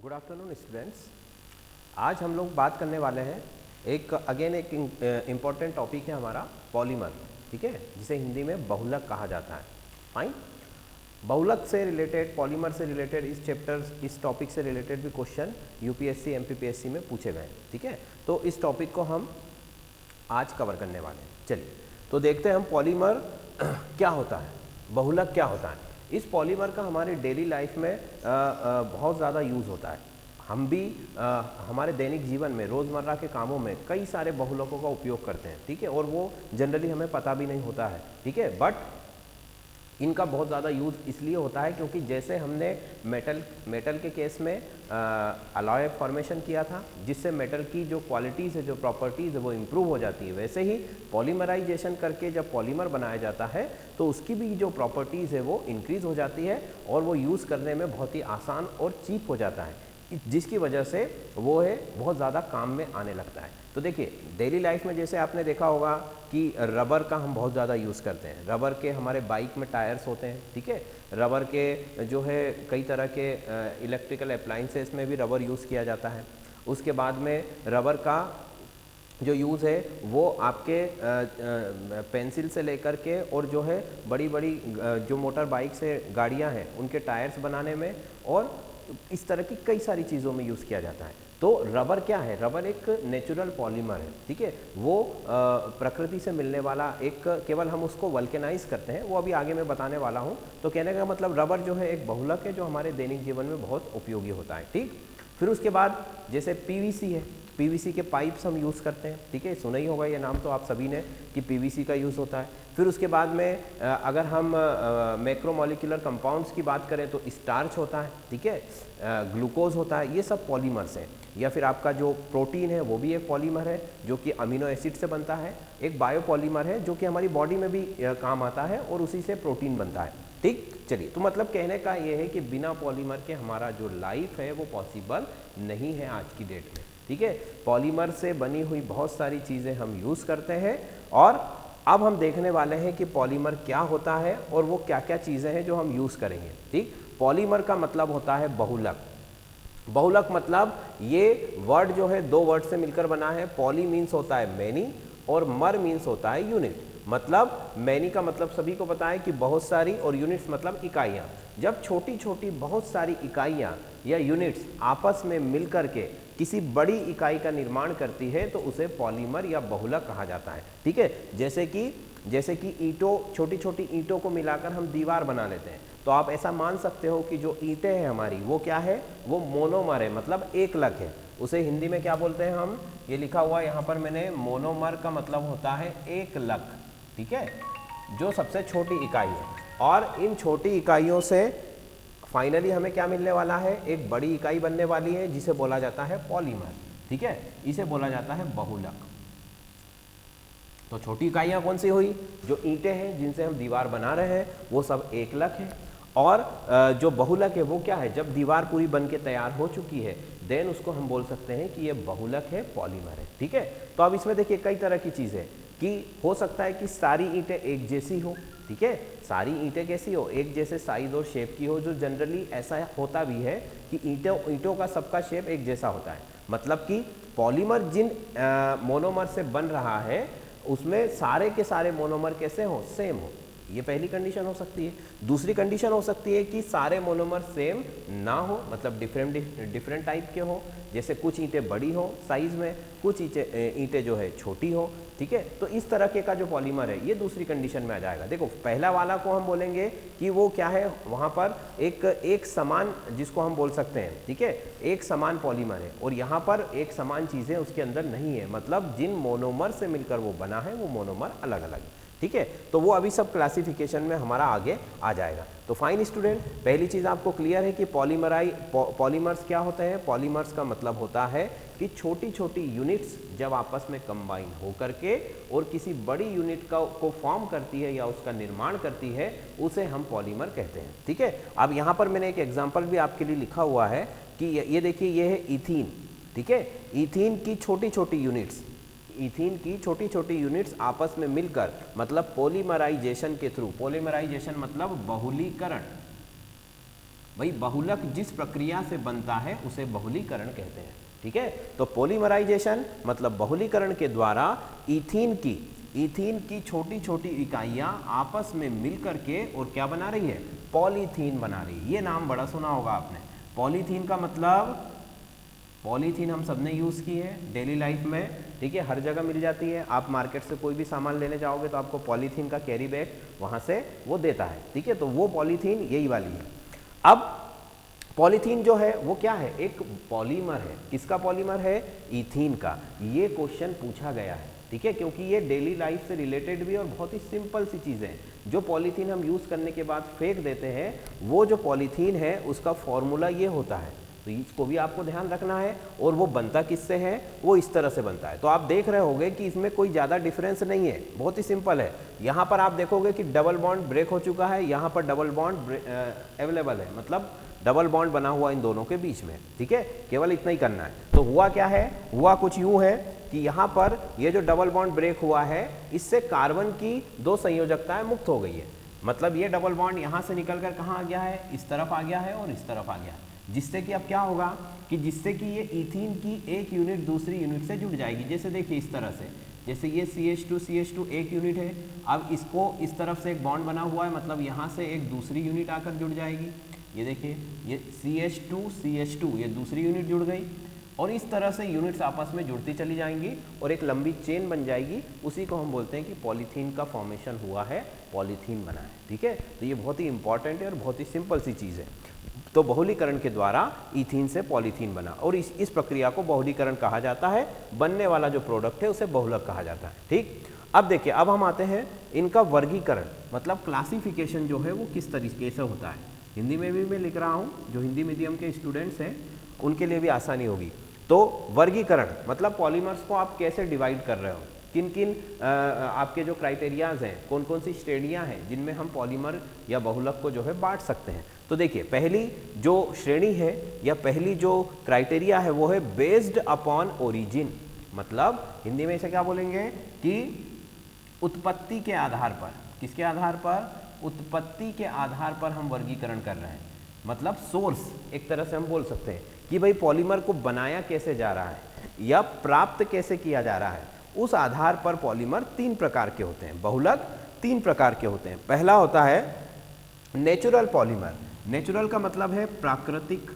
Good afternoon students. आज हम लोग बात करने वाले हैं एक इम्पॉर्टेंट टॉपिक है हमारा पॉलीमर, ठीक है, जिसे हिंदी में बहुलक कहा जाता है। फाइन, बहुलक से रिलेटेड, पॉलीमर से रिलेटेड इस टॉपिक से रिलेटेड भी क्वेश्चन यूपीएससी एमपीपीएससी में पूछे गए हैं, ठीक है। तो इस टॉपिक को हम आज कवर करने वाले हैं। चलिए तो देखते हैं हम पॉलीमर क्या होता है, बहुलक क्या होता है। इस पॉलीमर का हमारे डेली लाइफ में बहुत ज़्यादा यूज़ होता है। हम भी हमारे दैनिक जीवन में रोज़मर्रा के कामों में कई सारे बहुलकों का उपयोग करते हैं, ठीक है, और वो जनरली हमें पता भी नहीं होता है, ठीक है। बट इनका बहुत ज़्यादा यूज़ इसलिए होता है क्योंकि जैसे हमने मेटल के केस में अलॉय फॉर्मेशन किया था, जिससे मेटल की जो क्वालिटीज़ है, जो प्रॉपर्टीज़ है, वो इम्प्रूव हो जाती है। वैसे ही पॉलीमराइजेशन करके जब पॉलीमर बनाया जाता है तो उसकी भी जो प्रॉपर्टीज़ है वो इंक्रीज़ हो जाती है और वो यूज़ करने में बहुत ही आसान और चीप हो जाता है, जिसकी वजह से वो है बहुत ज़्यादा काम में आने लगता है। तो देखिए डेली लाइफ में जैसे आपने देखा होगा कि रबर का हम बहुत ज़्यादा यूज़ करते हैं। रबर के हमारे बाइक में टायर्स होते हैं, ठीक है। रबर के जो है कई तरह के इलेक्ट्रिकल अप्लाइंसेस में भी रबर यूज़ किया जाता है। उसके बाद में रबर का जो यूज़ है वो आपके पेंसिल से लेकर के और जो है बड़ी बड़ी जो मोटर बाइक से गाड़ियाँ हैं उनके टायर्स बनाने में और इस तरह की कई सारी चीज़ों में यूज़ किया जाता है। तो रबर क्या है? रबर एक नेचुरल पॉलीमर है, ठीक है। वो प्रकृति से मिलने वाला एक, केवल हम उसको वल्केनाइज करते हैं, वो अभी आगे मैं बताने वाला हूँ। तो कहने का मतलब रबर जो है एक बहुलक है जो हमारे दैनिक जीवन में बहुत उपयोगी होता है, ठीक। फिर उसके बाद जैसे पीवीसी है, पीवीसी के पाइप्स हम यूज़ करते हैं, ठीक है। सुना ही होगा ये नाम तो आप सभी ने कि पीवीसी का यूज़ होता है। फिर उसके बाद में अगर हम मैक्रोमोलिकुलर कंपाउंड्स की बात करें तो स्टार्च होता है, ठीक है, ग्लूकोज होता है, ये सब पॉलीमर्स हैं। या फिर आपका जो प्रोटीन है वो भी एक पॉलीमर है जो कि अमीनो एसिड से बनता है। एक बायोपॉलीमर है जो कि हमारी बॉडी में भी काम आता है और उसी से प्रोटीन बनता है, ठीक। चलिए तो मतलब कहने का ये है कि बिना पॉलीमर के हमारा जो लाइफ है वो पॉसिबल नहीं है आज की डेट में, ठीक है। पॉलीमर से बनी हुई बहुत सारी चीज़ें हम यूज़ करते हैं और अब हम देखने वाले हैं कि पॉलीमर क्या होता है और वो क्या क्या चीज़ें हैं जो हम यूज़ करेंगे, ठीक। पॉलीमर का मतलब होता है बहुलक। बहुलक मतलब ये वर्ड जो है दो वर्ड से मिलकर बना है। पॉली मीन्स होता है मैनी और मर मीन्स होता है यूनिट। मतलब मैनी का मतलब सभी को पता है कि बहुत सारी, और यूनिट्स मतलब इकाइयाँ। जब छोटी छोटी बहुत सारी इकाइयाँ या यूनिट्स आपस में मिलकर के किसी बड़ी इकाई का निर्माण करती है तो उसे पॉलीमर या बहुलक कहा जाता है, ठीक है। जैसे कि ईंटों, छोटी छोटी ईंटों को मिलाकर हम दीवार बना लेते हैं, तो आप ऐसा मान सकते हो कि जो ईंटें हैं हमारी वो क्या है, वो मोनोमर है, मतलब एकलक है। उसे हिंदी में क्या बोलते हैं हम, ये लिखा हुआ यहाँ पर मैंने, मोनोमर का मतलब होता है एकलक, ठीक है, जो सबसे छोटी इकाई है। और इन छोटी इकाइयों से फाइनली हमें क्या मिलने वाला है, एक बड़ी इकाई बनने वाली है जिसे बोला जाता है पॉलीमर, ठीक है। इसे बोला जाता है बहुलक। तो छोटी इकाइयाँ कौन सी हुई, जो ईंटें हैं जिनसे हम दीवार बना रहे हैं वो सब एकलक है। और जो बहुलक है वो क्या है, जब दीवार पूरी बन के तैयार हो चुकी है देन उसको हम बोल सकते हैं कि ये बहुलक है, पॉलीमर है, ठीक है। तो अब इसमें देखिए कई तरह की चीज़ें कि हो सकता है कि सारी ईंटें एक जैसी हो, ठीक है, सारी ईंटें कैसी हो, एक जैसे साइज और शेप की हो। जो जनरली ऐसा होता भी है कि ईंटों का सबका शेप एक जैसा होता है। मतलब कि पॉलीमर जिन मोनोमर से बन रहा है उसमें सारे के सारे मोनोमर कैसे हो, सेम हो। ये पहली कंडीशन हो सकती है। दूसरी कंडीशन हो सकती है कि सारे मोनोमर सेम ना हो, मतलब डिफरेंट टाइप के हो। जैसे कुछ ईंटें बड़ी हो साइज में, कुछ ईंटें जो है छोटी हो, ठीक है। तो इस तरह के का जो पॉलीमर है ये दूसरी कंडीशन में आ जाएगा। देखो पहला वाला को हम बोलेंगे कि वो क्या है, वहाँ पर एक समान, जिसको हम बोल सकते हैं, ठीक है, एक समान पॉलीमर है। और यहाँ पर एक समान चीज़ें उसके अंदर नहीं है, मतलब जिन मोनोमर से मिलकर वो बना है वो मोनोमर अलग अलग है, ठीक है। तो वो अभी सब क्लासिफिकेशन में हमारा आगे आ जाएगा। तो फाइन स्टूडेंट, पहली चीज़ आपको क्लियर है कि पॉलीमर्स क्या होते हैं। पॉलीमर्स का मतलब होता है कि छोटी छोटी यूनिट्स जब आपस में कंबाइन हो करके और किसी बड़ी यूनिट को फॉर्म करती है या उसका निर्माण करती है, उसे हम पॉलीमर कहते हैं, ठीक है। अब यहाँ पर मैंने एक एग्जाम्पल भी आपके लिए लिखा हुआ है कि ये देखिए, ये है ईथीन, ठीक है। ईथीन की छोटी छोटी यूनिट्स, ईथीन की छोटी छोटी यूनिट्स आपस में मिलकर, मतलब पॉलीमराइजेशन के थ्रू, पॉलीमराइजेशन मतलब बहुलीकरण, भाई बहुलक जिस प्रक्रिया से बनता है उसे बहुलीकरण कहते हैं, ठीक है। तो पॉलीमराइजेशन मतलब बहुलीकरण के द्वारा इथीन की छोटी छोटी इकाइयां आपस में मिलकर के और क्या बना रही है, पॉलीथीन बना रही है। ये नाम बड़ा सुना होगा आपने। पॉलीथीन का मतलब, पॉलीथीन हम सबने यूज़ की है डेली लाइफ में, ठीक है, हर जगह मिल जाती है। आप मार्केट से कोई भी सामान लेने जाओगे तो आपको पॉलीथीन का कैरी बैग वहाँ से वो देता है, ठीक है। तो वो पॉलीथीन यही वाली है। अब पॉलीथीन जो है वो क्या है, एक पॉलीमर है। किसका पॉलीमर है, इथीन का। ये क्वेश्चन पूछा गया है, ठीक है, क्योंकि ये डेली लाइफ से रिलेटेड भी और बहुत ही सिंपल सी चीज़ें हैं। जो पॉलीथीन हम यूज़ करने के बाद फेंक देते हैं, वो जो पॉलीथीन है उसका फॉर्मूला ये होता है, तो इसको भी आपको ध्यान रखना है। और वो बनता किससे है, वो इस तरह से बनता है। तो आप देख रहे होंगे कि इसमें कोई ज़्यादा डिफरेंस नहीं है, बहुत ही सिंपल है। यहाँ पर आप देखोगे कि डबल बॉन्ड ब्रेक हो चुका है, यहाँ पर डबल बॉन्ड अवेलेबल है, मतलब डबल बॉन्ड बना हुआ इन दोनों के बीच में, ठीक है। केवल इतना ही करना है। तो हुआ क्या है, हुआ कुछ यूँ है कि यहाँ पर ये जो डबल बॉन्ड ब्रेक हुआ है, इससे कार्बन की 2 संयोजकताएं मुक्त हो गई है। मतलब ये डबल बॉन्ड यहाँ से निकल कर कहाँ आ गया है, इस तरफ आ गया है और इस तरफ आ गया है। जिससे कि अब क्या होगा कि जिससे कि ये इथीन की एक यूनिट दूसरी यूनिट से जुड़ जाएगी। जैसे देखिए इस तरह से, जैसे ये CH2 एक यूनिट है, अब इसको इस तरफ से एक बॉन्ड बना हुआ है, मतलब यहाँ से एक दूसरी यूनिट आकर जुड़ जाएगी। ये देखिए ये CH2 ये दूसरी यूनिट जुड़ गई, और इस तरह से यूनिट्स आपस में जुड़ती चली जाएंगी और एक लंबी चेन बन जाएगी। उसी को हम बोलते हैं कि पॉलीथीन का फॉर्मेशन हुआ है, पॉलीथीन बना है, ठीक है। तो ये बहुत ही इंपॉर्टेंट है और बहुत ही सिंपल सी चीज़ है। तो बहुलीकरण के द्वारा इथीन से पॉलीथीन बना, और इस प्रक्रिया को बहुलीकरण कहा जाता है। बनने वाला जो प्रोडक्ट है उसे बहुलक कहा जाता है, ठीक। अब देखिए, अब हम आते हैं इनका वर्गीकरण, मतलब क्लासिफिकेशन जो है वो किस तरीके से होता है। हिंदी में भी मैं लिख रहा हूँ, जो हिंदी मीडियम के स्टूडेंट्स हैं उनके लिए भी आसानी होगी। तो वर्गीकरण मतलब पॉलीमर्स को आप कैसे डिवाइड कर रहे हो, किन किन आपके जो क्राइटेरियाज हैं, कौन कौन सी श्रेणियां हैं जिनमें हम पॉलीमर या बहुलक को जो है बांट सकते हैं। तो देखिए, पहली जो श्रेणी है या पहली जो क्राइटेरिया है वो है बेस्ड अपॉन ओरिजिन। मतलब हिंदी में इसे क्या बोलेंगे कि उत्पत्ति के आधार पर। किसके आधार पर, उत्पत्ति के आधार पर हम वर्गीकरण कर रहे हैं। मतलब सोर्स, एक तरह से हम बोल सकते हैं कि भाई पॉलीमर को बनाया कैसे जा रहा है या प्राप्त कैसे किया जा रहा है, उस आधार पर पॉलीमर 3 प्रकार के होते हैं, बहुलक 3 प्रकार के होते हैं। पहला होता है नेचुरल पॉलीमर। नेचुरल का मतलब है प्राकृतिक,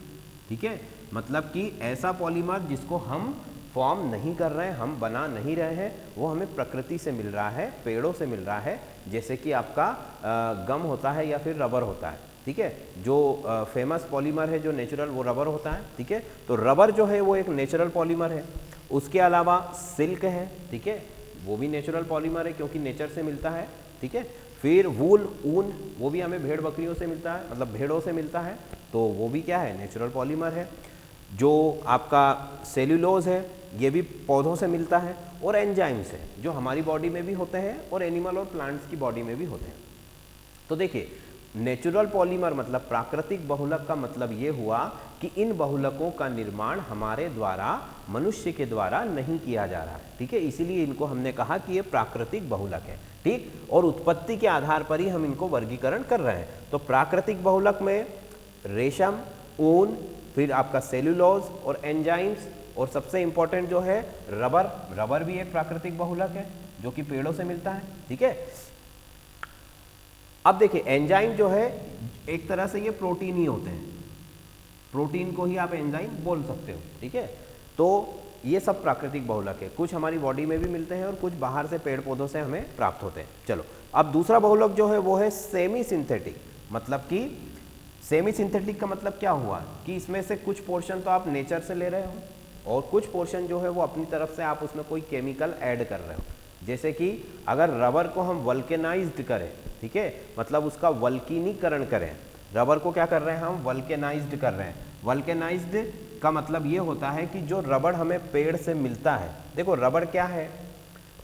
ठीक है, मतलब कि ऐसा पॉलीमर जिसको हम फॉर्म नहीं कर रहे हैं, हम बना नहीं रहे हैं, वो हमें प्रकृति से मिल रहा है, पेड़ों से मिल रहा है। जैसे कि आपका गम होता है या फिर रबर होता है, ठीक है। जो फेमस पॉलीमर है जो नेचुरल, वो रबर होता है, ठीक है। तो रबर जो है वो एक नेचुरल पॉलीमर है। उसके अलावा सिल्क है, ठीक है, वो भी नेचुरल पॉलीमर है क्योंकि नेचर से मिलता है, ठीक है। फिर वूल, ऊन, वो भी हमें भेड़ बकरियों से मिलता है, मतलब भेड़ों से मिलता है, तो वो भी क्या है, नेचुरल पॉलीमर है। जो आपका सेल्यूलोज है ये भी पौधों से मिलता है, और एंजाइम्स है जो हमारी बॉडी में भी होते हैं और एनिमल और प्लांट्स की बॉडी में भी होते हैं। तो देखिए, नेचुरल पॉलीमर मतलब प्राकृतिक बहुलक का मतलब ये हुआ कि इन बहुलकों का निर्माण हमारे द्वारा, मनुष्य के द्वारा नहीं किया जा रहा है, ठीक है। इसीलिए इनको हमने कहा कि ये प्राकृतिक बहुलक है, ठीक। और उत्पत्ति के आधार पर ही हम इनको वर्गीकरण कर रहे हैं। तो प्राकृतिक बहुलक में रेशम, ऊन, फिर आपका सेल्यूलोज और एंजाइम्स, और सबसे इंपॉर्टेंट जो है रबर। रबर भी एक प्राकृतिक बहुलक है जो कि पेड़ों से मिलता है, ठीक है। अब देखिए, एंजाइम जो है एक तरह से ये प्रोटीन ही होते हैं, प्रोटीन को ही आप एंजाइम बोल सकते हो, ठीक है। तो ये सब प्राकृतिक बहुलक है, कुछ हमारी बॉडी में भी मिलते हैं और कुछ बाहर से पेड़ पौधों से हमें प्राप्त होते हैं। चलो, अब दूसरा बहुलक जो है वो है सेमी सिंथेटिक। मतलब कि सेमी सिंथेटिक का मतलब क्या हुआ कि इसमें से कुछ पोर्शन तो आप नेचर से ले रहे हो और कुछ पोर्शन जो है वो अपनी तरफ से आप उसमें कोई केमिकल ऐड कर रहे हो। जैसे कि अगर रबर को हम वल्केनाइज्ड करें, ठीक है, मतलब उसका वल्कीनीकरण करें, रबर को क्या कर रहे हैं हम, वल्केनाइज्ड कर रहे हैं। वल्केनाइज्ड का मतलब ये होता है कि जो रबर हमें पेड़ से मिलता है, देखो रबर क्या है,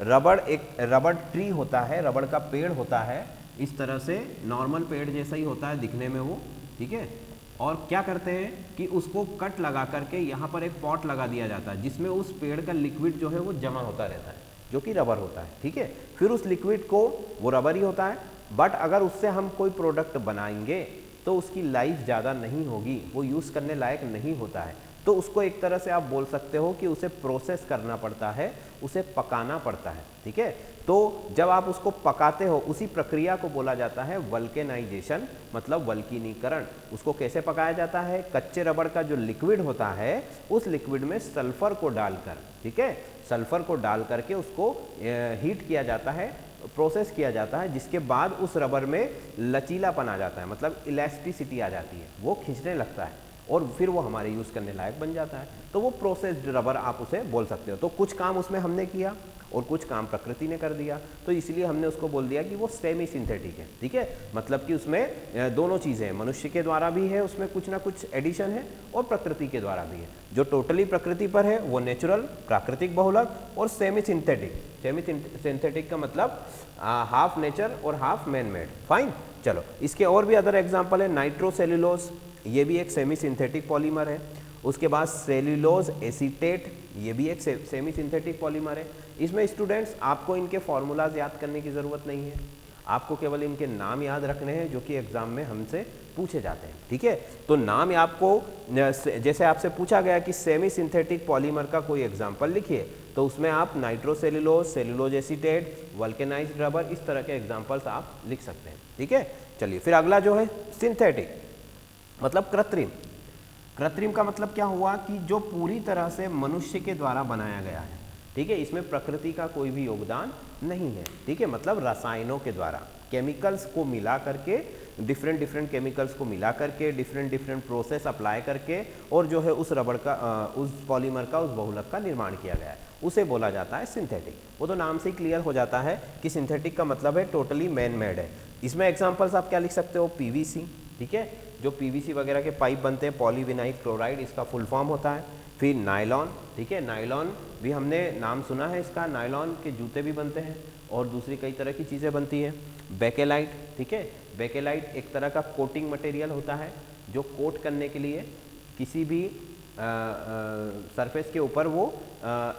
रबर एक रबर ट्री होता है, रबर का पेड़ होता है, इस तरह से नॉर्मल पेड़ जैसा ही होता है दिखने में वो, ठीक है। और क्या करते हैं कि उसको कट लगा करके यहाँ पर एक पॉट लगा दिया जाता है जिसमें उस पेड़ का लिक्विड जो है वो जमा होता रहता है, जो कि रबर होता है, ठीक है। फिर उस लिक्विड को, वो रबर ही होता है, बट अगर उससे हम कोई प्रोडक्ट बनाएंगे तो उसकी लाइफ ज़्यादा नहीं होगी, वो यूज़ करने लायक नहीं होता है। तो उसको एक तरह से आप बोल सकते हो कि उसे प्रोसेस करना पड़ता है, उसे पकाना पड़ता है, ठीक है। तो जब आप उसको पकाते हो, उसी प्रक्रिया को बोला जाता है वल्केनाइजेशन, मतलब वल्कीनीकरण। उसको कैसे पकाया जाता है? कच्चे रबड़ का जो लिक्विड होता है, उस लिक्विड में सल्फर को डालकर, ठीक है, सल्फर को डाल करके उसको हीट किया जाता है, प्रोसेस किया जाता है, जिसके बाद उस रबर में लचीलापन आ जाता है, मतलब इलास्टिसिटी आ जाती है, वो खींचने लगता है और फिर वो हमारे यूज़ करने लायक बन जाता है। तो वो प्रोसेस्ड रबर आप उसे बोल सकते हो। तो कुछ काम उसमें हमने किया और कुछ काम प्रकृति ने कर दिया, तो इसलिए हमने उसको बोल दिया कि वो सेमी सिंथेटिक है, ठीक है। मतलब कि उसमें दोनों चीज़ें हैं, मनुष्य के द्वारा भी है, उसमें कुछ ना कुछ एडिशन है, और प्रकृति के द्वारा भी है। जो टोटली प्रकृति पर है वो नेचुरल, प्राकृतिक बहुलक, और सेमी सिंथेटिक। सेमी सिंथेटिक का मतलब हाफ नेचर और हाफ मैन मेड। फाइन, चलो इसके और भी अदर एग्जाम्पल है। नाइट्रोसेल्यूलोज, ये भी एक सेमी सिंथेटिक पॉलीमर है। उसके बाद सेल्यूलोज एसीटेट, ये भी एक सेमी सिंथेटिक पॉलीमर है। इसमें स्टूडेंट्स आपको इनके फॉर्मूलाज याद करने की ज़रूरत नहीं है, आपको केवल इनके नाम याद रखने हैं जो कि एग्जाम में हमसे पूछे जाते हैं, ठीक है। तो नाम आपको, जैसे आपसे पूछा गया कि सेमी सिंथेटिक पॉलीमर का कोई एग्जाम्पल लिखिए, तो उसमें आप nitrocellulose, cellulose acetate, vulcanised rubber, इस तरह के एग्जाम्पल्स आप लिख सकते हैं, ठीक है। चलिए फिर अगला जो है सिंथेटिक, मतलब कृत्रिम। कृत्रिम का मतलब क्या हुआ कि जो पूरी तरह से मनुष्य के द्वारा बनाया गया है, ठीक है, इसमें प्रकृति का कोई भी योगदान नहीं है, ठीक है। मतलब रसायनों के द्वारा, केमिकल्स को मिला करके, डिफरेंट केमिकल्स को मिला करके, डिफरेंट प्रोसेस अप्लाई करके, और जो है उस रबड़ का, उस पॉलीमर का, उस बहुलक का निर्माण किया गया है, उसे बोला जाता है सिंथेटिक। वो तो नाम से ही क्लियर हो जाता है कि सिंथेटिक का मतलब है टोटली मैन मेड है। इसमें एग्जाम्पल्स आप क्या लिख सकते हो? पीवीसी, ठीक है, जो पीवीसी वगैरह के पाइप बनते हैं, पॉलीविनाइल क्लोराइड इसका फुल फॉर्म होता है। फिर नायलॉन, ठीक है, नायलॉन भी हमने नाम सुना है इसका, नायलॉन के जूते भी बनते हैं और दूसरी कई तरह की चीज़ें बनती है। बेकेलाइट, ठीक है, बेकेलाइट एक तरह का कोटिंग मटेरियल होता है जो कोट करने के लिए किसी भी सरफेस के ऊपर वो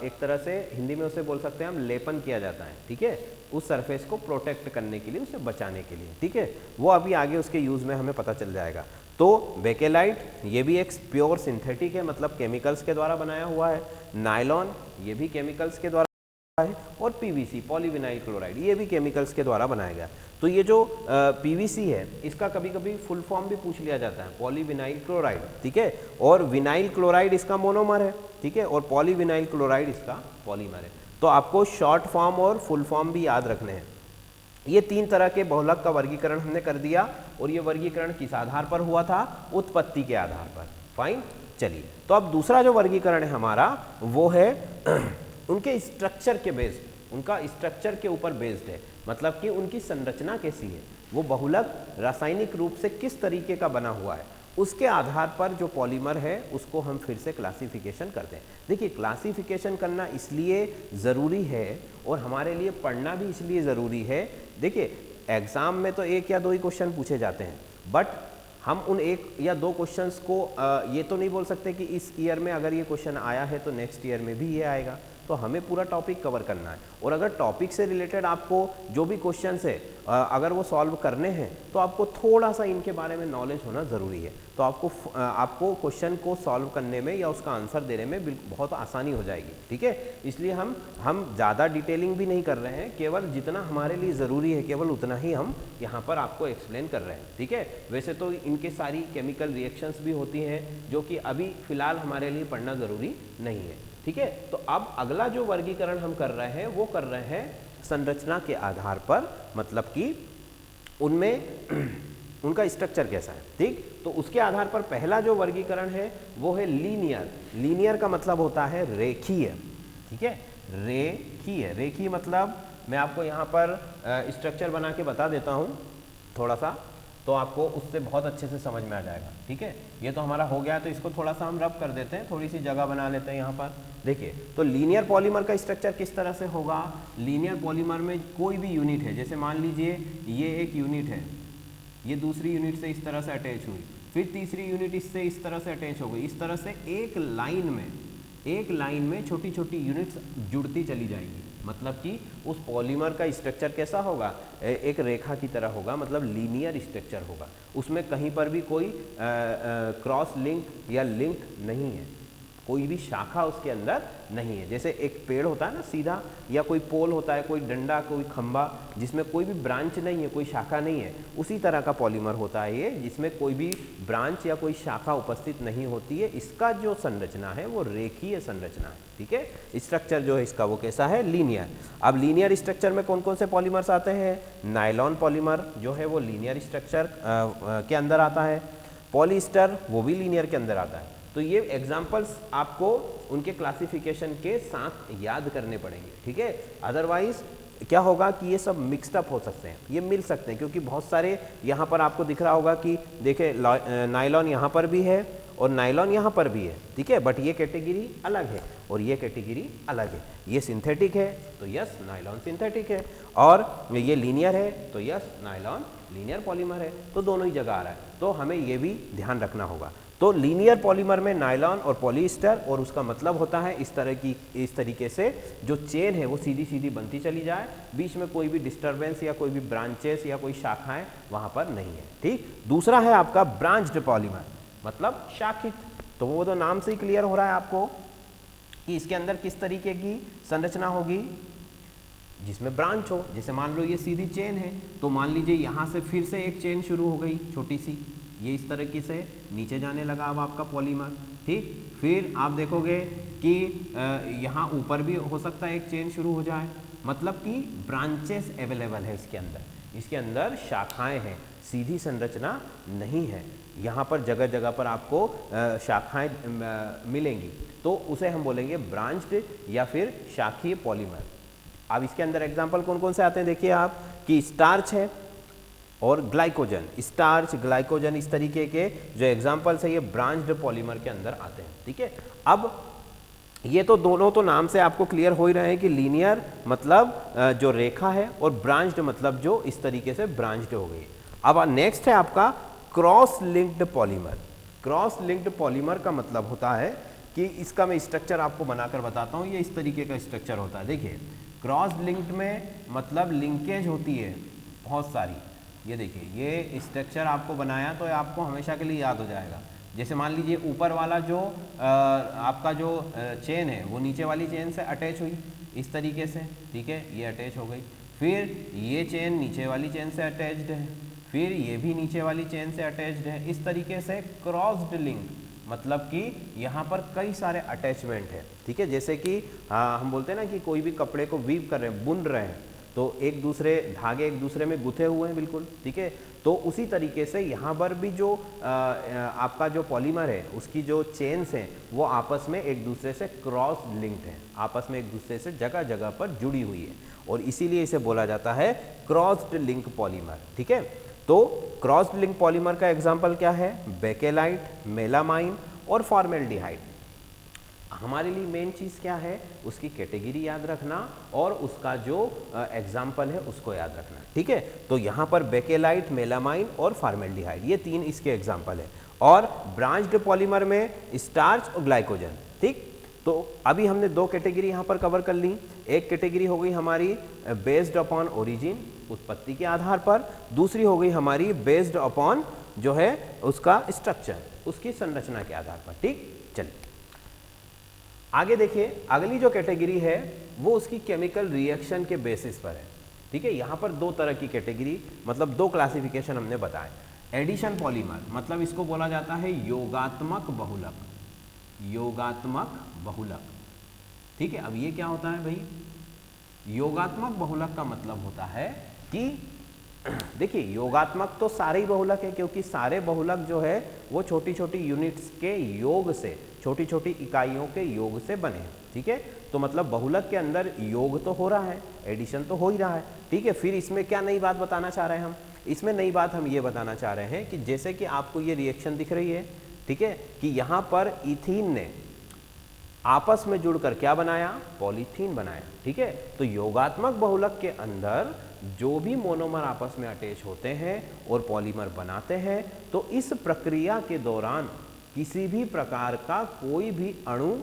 एक तरह से, हिंदी में उसे बोल सकते हैं हम, लेपन किया जाता है, ठीक है, उस सरफेस को प्रोटेक्ट करने के लिए, उसे बचाने के लिए, ठीक है। वो अभी आगे उसके यूज़ में हमें पता चल जाएगा। तो बेकेलाइट ये भी एक प्योर सिंथेटिक है, मतलब केमिकल्स के द्वारा बनाया हुआ है। नायलॉन ये भी केमिकल्स के द्वारा है, और पीवीसी, पॉलीविनाइल क्लोराइड, ये भी केमिकल्स के द्वारा बनाया गया। तो ये जो पीवीसी है, इसका कभी कभी फुल फॉर्म भी पूछ लिया जाता है, पॉलीविनाइल क्लोराइड, ठीक है, और विनाइल क्लोराइड इसका मोनोमर है, ठीक है, और पॉलीविनाइल क्लोराइड इसका पॉलीमर है। तो आपको शॉर्ट फॉर्म और फुल फॉर्म भी याद रखने हैं। ये तीन तरह के बहुलक का वर्गीकरण हमने कर दिया, और ये वर्गीकरण किस आधार पर हुआ था? उत्पत्ति के आधार पर। फाइन, चलिए तो अब दूसरा जो वर्गीकरण है हमारा, वो है उनके स्ट्रक्चर के बेस्ड, उनका स्ट्रक्चर के ऊपर बेस्ड है, मतलब कि उनकी संरचना कैसी है, वो बहुलक रासायनिक रूप से किस तरीके का बना हुआ है, उसके आधार पर जो पॉलीमर है उसको हम फिर से क्लासिफिकेशन करते हैं। देखिए, क्लासिफिकेशन करना इसलिए ज़रूरी है और हमारे लिए पढ़ना भी इसलिए ज़रूरी है। देखिए, एग्ज़ाम में तो एक या दो ही क्वेश्चन पूछे जाते हैं, बट हम उन एक या दो क्वेश्चंस को ये तो नहीं बोल सकते कि इस ईयर में अगर ये क्वेश्चन आया है तो नेक्स्ट ईयर में भी ये आएगा। तो हमें पूरा टॉपिक कवर करना है, और अगर टॉपिक से रिलेटेड आपको जो भी क्वेश्चंस है अगर वो सॉल्व करने हैं तो आपको थोड़ा सा इनके बारे में नॉलेज होना ज़रूरी है। तो आपको क्वेश्चन को सॉल्व करने में या उसका आंसर देने में बहुत आसानी हो जाएगी, ठीक है। इसलिए हम ज़्यादा डिटेलिंग भी नहीं कर रहे हैं, केवल जितना हमारे लिए ज़रूरी है केवल उतना ही हम यहाँ पर आपको एक्सप्लेन कर रहे हैं, ठीक है। वैसे तो इनके सारी केमिकल रिएक्शंस भी होती हैं जो कि अभी फ़िलहाल हमारे लिए पढ़ना ज़रूरी नहीं है, ठीक है। तो अब अगला जो वर्गीकरण हम कर रहे हैं वो कर रहे हैं संरचना के आधार पर, मतलब कि उनमें उनका स्ट्रक्चर कैसा है, ठीक। तो उसके आधार पर पहला जो वर्गीकरण है वो है लीनियर। लीनियर का मतलब होता है रेखीय, ठीक है, रेखीय। रेखीय मतलब मैं आपको यहाँ पर स्ट्रक्चर बना के बता देता हूँ थोड़ा सा, तो आपको उससे बहुत अच्छे से समझ में आ जाएगा, ठीक है। ये तो हमारा हो गया, तो इसको थोड़ा सा हम रब कर देते हैं, थोड़ी सी जगह बना लेते हैं यहाँ पर। देखिए, तो लीनियर पॉलीमर का स्ट्रक्चर किस तरह से होगा? लीनियर पॉलीमर में कोई भी यूनिट है, जैसे मान लीजिए ये एक यूनिट है, ये दूसरी यूनिट से इस तरह से अटैच हुई, फिर तीसरी यूनिट इससे इस तरह से अटैच हो गई, इस तरह से एक लाइन में छोटी छोटी यूनिट्स जुड़ती चली जाएंगी, मतलब कि उस पॉलीमर का स्ट्रक्चर कैसा होगा, एक रेखा की तरह होगा, मतलब लीनियर स्ट्रक्चर होगा, उसमें कहीं पर भी कोई क्रॉस लिंक या लिंक नहीं है, कोई भी शाखा उसके अंदर नहीं है। जैसे एक पेड़ होता है ना सीधा, या कोई पोल होता है, कोई डंडा, कोई खंभा, जिसमें कोई भी ब्रांच नहीं है, कोई शाखा नहीं है, उसी तरह का पॉलीमर होता है ये, जिसमें कोई भी ब्रांच या कोई शाखा उपस्थित नहीं होती है। इसका जो संरचना है वो रेखीय संरचना है, ठीक है। स्ट्रक्चर जो है इसका वो कैसा है, लीनियर। अब लीनियर स्ट्रक्चर में कौन कौन से पॉलीमर्स आते हैं, नायलॉन पॉलीमर जो है वो लीनियर स्ट्रक्चर के अंदर आता है, पॉलीस्टर वो भी लीनियर के अंदर आता है। तो ये एग्जाम्पल्स आपको उनके क्लासिफिकेशन के साथ याद करने पड़ेंगे, ठीक है। अदरवाइज क्या होगा कि ये सब मिक्सड अप हो सकते हैं, ये मिल सकते हैं, क्योंकि बहुत सारे यहाँ पर आपको दिख रहा होगा कि देखिए नायलॉन यहाँ पर भी है और नायलॉन यहाँ पर भी है, ठीक है, बट ये कैटेगरी अलग है और ये कैटेगरी अलग है। ये सिंथेटिक है तो यस नायलॉन सिंथेटिक है, और ये लीनियर है तो यस नायलॉन लीनियर पॉलीमर है, तो दोनों ही जगह आ रहा है, तो हमें ये भी ध्यान रखना होगा। तो लीनियर पॉलीमर में नायलॉन और पॉलीस्टर, और उसका मतलब होता है इस तरीके से जो चेन है वो सीधी सीधी बनती चली जाए, बीच में कोई भी डिस्टरबेंस या कोई भी ब्रांचेस या कोई शाखाएं वहां पर नहीं है, ठीक। दूसरा है आपका ब्रांच्ड पॉलीमर, मतलब शाखित। तो वो तो नाम से ही क्लियर हो रहा है आपको कि इसके अंदर किस तरीके की संरचना होगी, जिसमें ब्रांच हो। जैसे मान लो ये सीधी चेन है, तो मान लीजिए यहाँ से फिर से एक चेन शुरू हो गई छोटी सी, ये इस तरीके से नीचे जाने लगा अब आपका पॉलीमर, ठीक। फिर आप देखोगे कि यहाँ ऊपर भी हो सकता है एक चेन शुरू हो जाए, मतलब कि ब्रांचेस अवेलेबल है इसके अंदर शाखाएं हैं, सीधी संरचना नहीं है। यहाँ पर जगह जगह पर आपको शाखाएं मिलेंगी, तो उसे हम बोलेंगे ब्रांच्ड या फिर शाखीय पॉलीमर। अब इसके अंदर एग्जाम्पल कौन कौन से आते हैं, देखिए आप कि स्टार्च है और ग्लाइकोजन, स्टार्च ग्लाइकोजन इस तरीके के जो एग्जाम्पल्स है ये ब्रांच्ड पॉलीमर के अंदर आते हैं, ठीक है। अब ये तो दोनों तो नाम से आपको क्लियर हो ही रहे हैं कि लीनियर मतलब जो रेखा है और ब्रांच्ड मतलब जो इस तरीके से ब्रांच्ड हो गई। अब नेक्स्ट है आपका cross linked polymer. Cross linked polymer का मतलब होता है कि इसका मैं स्ट्रक्चर आपको बनाकर बताता हूँ, ये इस तरीके का स्ट्रक्चर होता है। देखिए क्रॉस लिंक्ड में मतलब लिंकेज होती है बहुत सारी, ये देखिए ये स्ट्रक्चर आपको बनाया तो आपको हमेशा के लिए याद हो जाएगा। जैसे मान लीजिए ऊपर वाला जो आपका जो चेन है वो नीचे वाली चेन से अटैच हुई इस तरीके से, ठीक है, ये अटैच हो गई। फिर ये चेन नीचे वाली चेन से अटैच्ड है, फिर ये भी नीचे वाली चेन से अटैच्ड है। इस तरीके से क्रॉस्ड लिंक मतलब कि यहाँ पर कई सारे अटैचमेंट है, ठीक है। जैसे कि हम बोलते हैं ना कि कोई भी कपड़े को वीव कर रहे हैं, बुन रहे हैं, तो एक दूसरे धागे एक दूसरे में गुथे हुए हैं बिल्कुल, ठीक है। तो उसी तरीके से यहाँ पर भी जो आपका जो पॉलीमर है उसकी जो चेन्स हैं वो आपस में एक दूसरे से क्रॉस लिंक्ड है, आपस में एक दूसरे से जगह जगह पर जुड़ी हुई है, और इसीलिए इसे बोला जाता है क्रॉस्ड लिंक पॉलीमर, ठीक है। तो क्रॉस्ड लिंक पॉलीमर का एग्जाम्पल क्या है, बेकेलाइट, मेलामाइन और फॉर्मेल्डिहाइड। हमारे लिए मेन चीज़ क्या है, उसकी कैटेगरी याद रखना और उसका जो एग्जाम्पल है उसको याद रखना, ठीक है। तो यहाँ पर बेकेलाइट, मेलामाइन और फॉर्मेल्डिहाइड ये तीन इसके एग्जाम्पल है, और ब्रांच्ड पॉलीमर में स्टार्च और ग्लाइकोजन, ठीक। तो अभी हमने दो कैटेगरी यहाँ पर कवर कर ली। एक कैटेगरी हो गई हमारी बेस्ड अपॉन ओरिजिन, उत्पत्ति के आधार पर, दूसरी हो गई हमारी बेस्ड अपॉन जो है उसका स्ट्रक्चर, उसकी संरचना के आधार पर, ठीक। चलिए आगे देखिए, अगली जो कैटेगरी है वो उसकी केमिकल रिएक्शन के बेसिस पर है, ठीक है। यहाँ पर दो तरह की कैटेगरी मतलब दो क्लासिफिकेशन हमने बताए। एडिशन पॉलीमर मतलब इसको बोला जाता है योगात्मक बहुलक, योगात्मक बहुलक, ठीक है। अब ये क्या होता है भाई, योगात्मक बहुलक का मतलब होता है कि देखिए योगात्मक तो सारे ही बहुलक है, क्योंकि सारे बहुलक जो है वो छोटी छोटी यूनिट्स के योग से, छोटी छोटी इकाइयों के योग से बने हैं, ठीक है। तो मतलब बहुलक के अंदर योग तो हो रहा है, एडिशन तो हो ही रहा है, ठीक है। फिर इसमें क्या नई बात बताना चाह रहे हैं हम, इसमें नई बात हम ये बताना चाह रहे हैं कि जैसे कि आपको ये रिएक्शन दिख रही है, ठीक है, कि यहाँ पर इथीन ने आपस में जुड़कर क्या बनाया, पॉलीथीन बनाया, ठीक है। तो योगात्मक बहुलक के अंदर जो भी मोनोमर आपस में अटैच होते हैं और पॉलीमर बनाते हैं, तो इस प्रक्रिया के दौरान किसी भी प्रकार का कोई भी अणु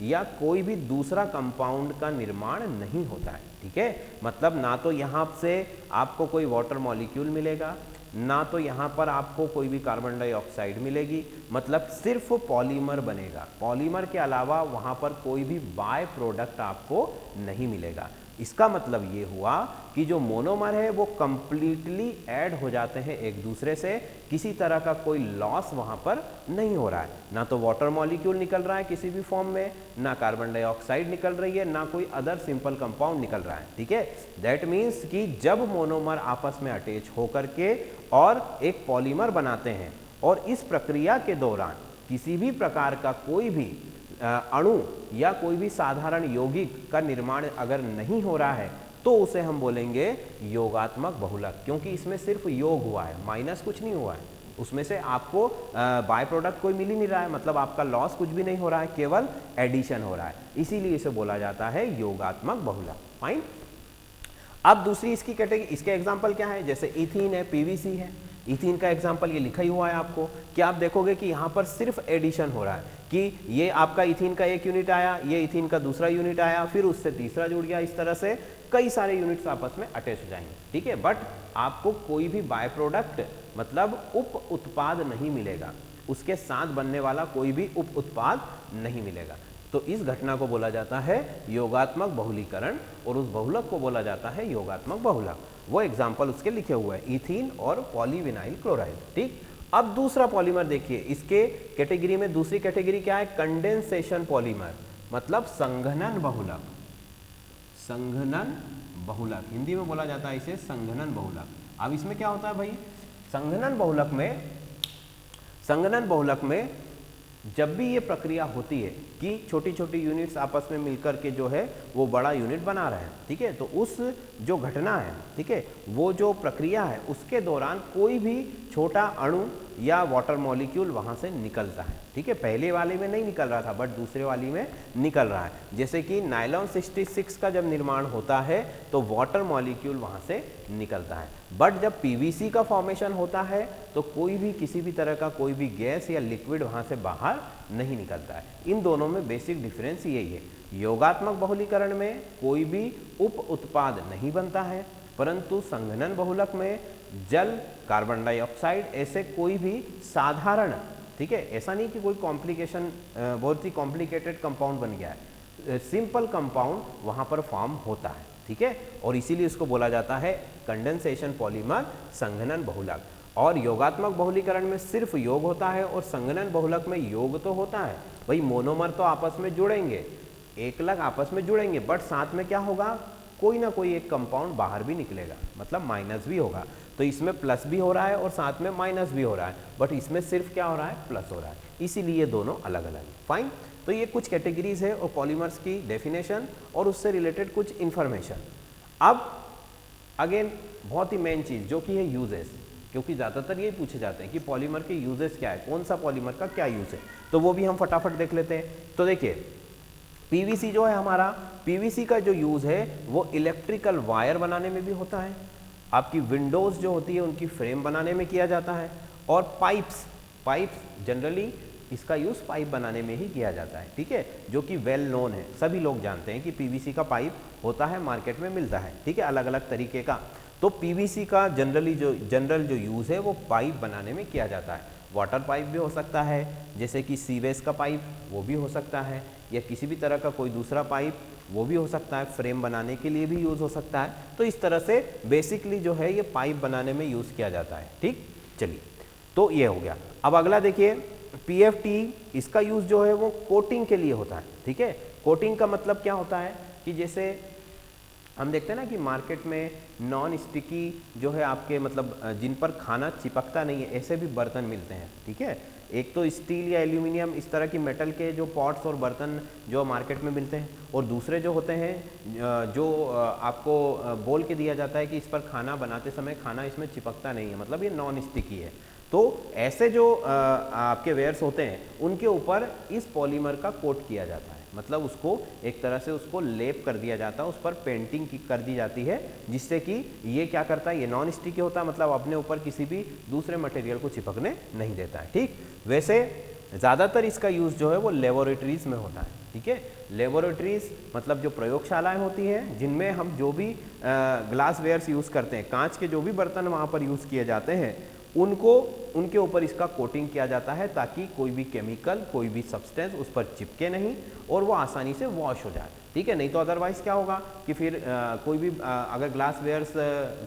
या कोई भी दूसरा कंपाउंड का निर्माण नहीं होता है। ठीक है, मतलब ना तो यहाँ से आपको कोई वाटर मॉलिक्यूल मिलेगा, ना तो यहाँ पर आपको कोई भी कार्बन डाइऑक्साइड मिलेगी, मतलब सिर्फ पॉलीमर बनेगा। पॉलीमर के अलावा वहाँ पर कोई भी बाय प्रोडक्ट आपको नहीं मिलेगा। इसका मतलब ये हुआ कि जो मोनोमर है वो कंप्लीटली ऐड हो जाते हैं एक दूसरे से, किसी तरह का कोई लॉस वहाँ पर नहीं हो रहा है। ना तो वाटर मॉलिक्यूल निकल रहा है किसी भी फॉर्म में, ना कार्बन डाइऑक्साइड निकल रही है, ना कोई अदर सिंपल कंपाउंड निकल रहा है। ठीक है, दैट मीन्स कि जब मोनोमर आपस में अटैच होकर के और एक पॉलीमर बनाते हैं और इस प्रक्रिया के दौरान किसी भी प्रकार का कोई भी अणु या कोई भी साधारण यौगिक का निर्माण अगर नहीं हो रहा है तो उसे हम बोलेंगे योगात्मक बहुलक, क्योंकि इसमें सिर्फ योग हुआ है, माइनस कुछ नहीं हुआ है। उसमें से आपको बाय प्रोडक्ट कोई मिल ही नहीं रहा है, मतलब आपका लॉस कुछ भी नहीं हो रहा है, केवल एडिशन हो रहा है, इसीलिए इसे बोला जाता है योगात्मक बहुलक। फाइन। अब दूसरी इसकी कैटेगरी, इसके एग्जाम्पल क्या है, जैसे इथीन है, पीवीसी है। इथीन का एग्जाम्पल ये लिखा ही हुआ है आपको कि आप देखोगे कि यहाँ पर सिर्फ एडिशन हो रहा है कि ये आपका इथीन का एक यूनिट आया, ये इथीन का दूसरा यूनिट आया, फिर उससे तीसरा जुड़ गया, इस तरह से कई सारे यूनिट्स आपस में अटैच हो जाएंगे। ठीक है, बट आपको कोई भी बाय प्रोडक्ट मतलब उप उत्पाद नहीं मिलेगा, उसके साथ बनने वाला कोई भी उप उत्पाद नहीं मिलेगा। तो इस घटना को बोला जाता है योगात्मक बहुलीकरण और उस बहुलक को बोला जाता है योगात्मक बहुलक। वो एग्जाम्पल उसके लिखे हुए हैं, इथीन और पॉलीविनाइल क्लोराइड। ठीक, अब दूसरा पॉलीमर देखिए, इसके कैटेगरी में दूसरी कैटेगरी क्या है, कंडेंसेशन पॉलीमर, मतलब संघनन बहुलक। संघनन बहुलक हिंदी में बोला जाता है इसे संघनन बहुलक। अब इसमें क्या होता है भाई, संघनन बहुलक में जब भी ये प्रक्रिया होती है कि छोटी छोटी यूनिट्स आपस में मिलकर के जो है वो बड़ा यूनिट बना रहे हैं। ठीक है, तो उस जो घटना है, ठीक है, वो जो प्रक्रिया है उसके दौरान कोई भी छोटा अणु या वाटर मॉलिक्यूल वहाँ से निकलता है। ठीक है, पहले वाले में नहीं निकल रहा था बट दूसरे वाली में निकल रहा है। जैसे कि नायलॉन 66 का जब निर्माण होता है तो वाटर मॉलिक्यूल वहाँ से निकलता है, बट जब पीवीसी का फॉर्मेशन होता है तो कोई भी किसी भी तरह का कोई भी गैस या लिक्विड वहाँ से बाहर नहीं निकलता है। इन दोनों में बेसिक डिफरेंस यही है, योगात्मक बहुलीकरण में कोई भी उप उत्पाद नहीं बनता है, परंतु संघनन बहुलक में जल, कार्बन डाइऑक्साइड, ऐसे कोई भी साधारण, ठीक है, ऐसा नहीं कि कोई कॉम्प्लिकेशन बहुत ही कॉम्प्लिकेटेड कंपाउंड बन गया है, सिंपल कंपाउंड वहाँ पर फॉर्म होता है। ठीक है, और इसीलिए इसको बोला जाता है कंडेंसेशन पॉलीमर संघनन बहुलक। और योगात्मक बहुलीकरण में सिर्फ योग होता है और संघनन बहुलक में योग तो होता है भाई, मोनोमर तो आपस में जुड़ेंगे, एकलक आपस में जुड़ेंगे, बट साथ में क्या होगा, कोई ना कोई एक कंपाउंड बाहर भी निकलेगा, मतलब माइनस भी होगा। तो इसमें प्लस भी हो रहा है और साथ में माइनस भी हो रहा है, बट इसमें सिर्फ क्या हो रहा है, प्लस हो रहा है, इसीलिए दोनों अलग अलग है। फाइन, तो ये कुछ कैटेगरीज है और पॉलीमर्स की डेफिनेशन और उससे रिलेटेड कुछ इंफॉर्मेशन। अब अगेन बहुत ही मेन चीज़ जो कि है यूजेस, क्योंकि ज़्यादातर ये पूछे जाते हैं कि पॉलीमर के यूजेस क्या है, कौन सा पॉलीमर का क्या यूज है, तो वो भी हम फटाफट देख लेते हैं। तो देखिए पीवीसी जो है हमारा, पीवीसी का जो यूज़ है वो इलेक्ट्रिकल वायर बनाने में भी होता है, आपकी विंडोज़ जो होती है उनकी फ्रेम बनाने में किया जाता है, और पाइप्स जनरली इसका यूज़ पाइप बनाने में ही किया जाता है। ठीक है, जो कि वेल नोन है, सभी लोग जानते हैं कि पीवीसी का पाइप होता है, मार्केट में मिलता है। ठीक है, अलग अलग तरीके का। तो पीवीसी का जनरल जो यूज़ है वो पाइप बनाने में किया जाता है। वाटर पाइप भी हो सकता है, जैसे कि सीवेज का पाइप वो भी हो सकता है, या किसी भी तरह का कोई दूसरा पाइप वो भी हो सकता है, फ्रेम बनाने के लिए भी यूज़ हो सकता है। तो इस तरह से बेसिकली जो है ये पाइप बनाने में यूज़ किया जाता है। ठीक, चलिए, तो ये हो गया। अब अगला देखिए पीएफटी, इसका यूज़ जो है वो कोटिंग के लिए होता है। ठीक है, कोटिंग का मतलब क्या होता है कि जैसे हम देखते हैं ना कि मार्केट में नॉन स्टिकी जो है आपके मतलब जिन पर खाना चिपकता नहीं है ऐसे भी बर्तन मिलते हैं। ठीक है, एक तो स्टील या एल्यूमिनियम इस तरह की मेटल के जो पॉट्स और बर्तन जो मार्केट में मिलते हैं, और दूसरे जो होते हैं जो आपको बोल के दिया जाता है कि इस पर खाना बनाते समय खाना इसमें चिपकता नहीं है, मतलब ये नॉन स्टिकी है। तो ऐसे जो आपके वेयर्स होते हैं उनके ऊपर इस पॉलीमर का कोट किया जाता है, मतलब उसको एक तरह से उसको लेप कर दिया जाता है, उस पर पेंटिंग कर दी जाती है, जिससे कि ये क्या करता है, ये नॉन स्टिकी होता है, मतलब अपने ऊपर किसी भी दूसरे मटेरियल को चिपकने नहीं देता है। ठीक, वैसे ज़्यादातर इसका यूज़ जो है वो लेबोरेटरीज़ में होता है, ठीक है। लेबोरेटरीज़ मतलब जो प्रयोगशालाएं होती हैं जिनमें हम जो भी ग्लास वेयर्स यूज़ करते हैं, कांच के जो भी बर्तन वहाँ पर यूज़ किए जाते हैं, उनके ऊपर इसका कोटिंग किया जाता है ताकि कोई भी केमिकल, कोई भी सब्सटेंस उस पर चिपके नहीं और वो आसानी से वॉश हो जाए, ठीक है। नहीं तो अदरवाइज़ क्या होगा कि फिर कोई भी अगर ग्लास वेयर्स